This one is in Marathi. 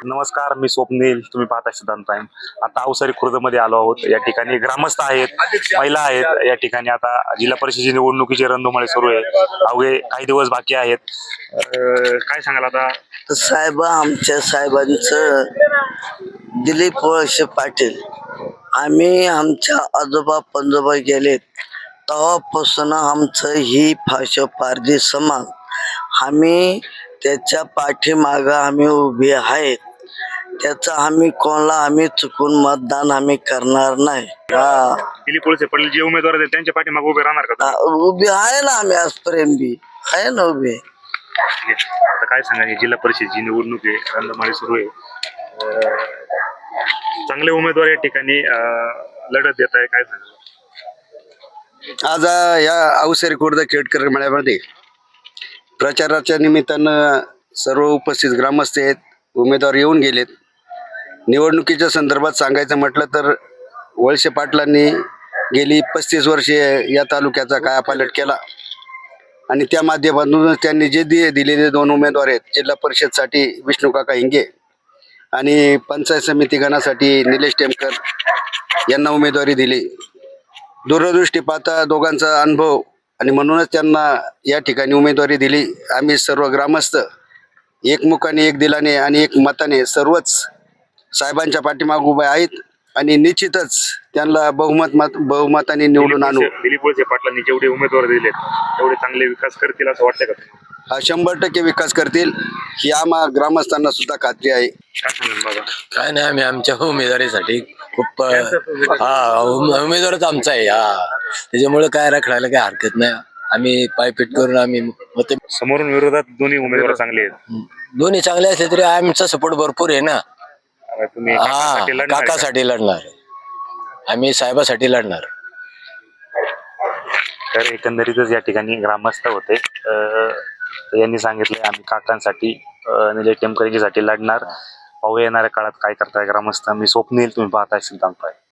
नमस्कार, मी स्वप्नील. तुम्ही पाहता सिद्धांत टाइम. आता अवसरी खुर्दमध्ये आलो आहोत. या ठिकाणी ग्रामस्थ आहेत, महिला आहेत. या ठिकाणी आता जिल्हा परिषदेची निवडणुकीची रणधुमाळी सुरू आहे. अवघे काही दिवस बाकी आहेत. काय सांगाल आता? साहेब, आमच्या साहेबांचं दिलीप वळसे पाटील, आम्ही आमच्या आजोबा पंजोबा गेलेत तेव्हापासून आमचं ही पारधी समाज, आम्ही त्याच्या पाठीमागं आम्ही उभे आहेत. त्याचा आम्ही कोणाला आम्ही चुकून मतदान आम्ही करणार नाही. दिलीप वळसे पाटील जे उमेदवार आहेत त्यांच्या पाठीमागे उभे राहणार का? उभे आहे ना आम्ही आजपर्यंत बी आहे ना उभे. आता काय सांगा, जिल्हा परिषदेची निवडणूक आहे, रणधुमाळी सुरू आहे. चांगले उमेदवार या ठिकाणी लढत देत आहे. काय सांगा आज या अवसरी खुर्द खेडकर मेळ्यामध्ये प्रचाराच्या निमित्तानं सर्व उपस्थित ग्रामस्थ आहेत, उमेदवार येऊन गेलेत. निवडणुकीच्या संदर्भात सांगायचं म्हटलं तर वळसे पाटलांनी गेली 35 वर्षे या तालुक्याचा कायापालट केला आणि त्या माध्यमातून त्यांनी जे दिलेले 2 उमेदवार आहेत, जिल्हा परिषदसाठी विष्णुकाका हिंगे आणि पंचायत समिती गणासाठी निलेश टेमकर यांना उमेदवारी दिली. दूरदृष्टी पाहता दोघांचा अनुभव आणि म्हणूनच त्यांना या ठिकाणी उमेदवारी दिली. आम्ही सर्व ग्रामस्थ एकमुखाने, एक दिलाने आणि एक मताने सर्वच साहेबांच्या पाठीमागे उभे आहेत आणि निश्चितच त्यांना बहुमताने निवडून आणू. दिलीप वळसे पाटलांनी जेवढे उमेदवार दिले तेवढे चांगले विकास करतील असं वाटतं का? हा 100% विकास करतील ही आम्हा ग्रामस्थांना सुद्धा खात्री आहे. काय सांगेल बाबा? काय नाही, आम्ही आमच्या उमेदवारीसाठी खूप उमेदवारच आमचा आहे. त्याच्यामुळे काय रखडायला काही हरकत नाही. आम्ही पायपीट करून आम्ही मते समोरून विरोधात दोन्ही उमेदवार चांगले आहेत. दोन्ही चांगले असले तरी आमचा सपोर्ट भरपूर आहे ना. तुम्ही काकासाठी लढणार आहे का? काकासाठी लढणार, आम्ही साहेबासाठी लढणार. तर एकंदरीतच या ठिकाणी ग्रामस्थ होते. यांनी सांगितले आम्ही काकांसाठी, निलेश टेमकर यांच्यासाठी लढणार. पाहू येणाऱ्या काळात काय करताय ग्रामस्थ. मी स्वप्नील, तुम्ही पाहताय सिद्धांत.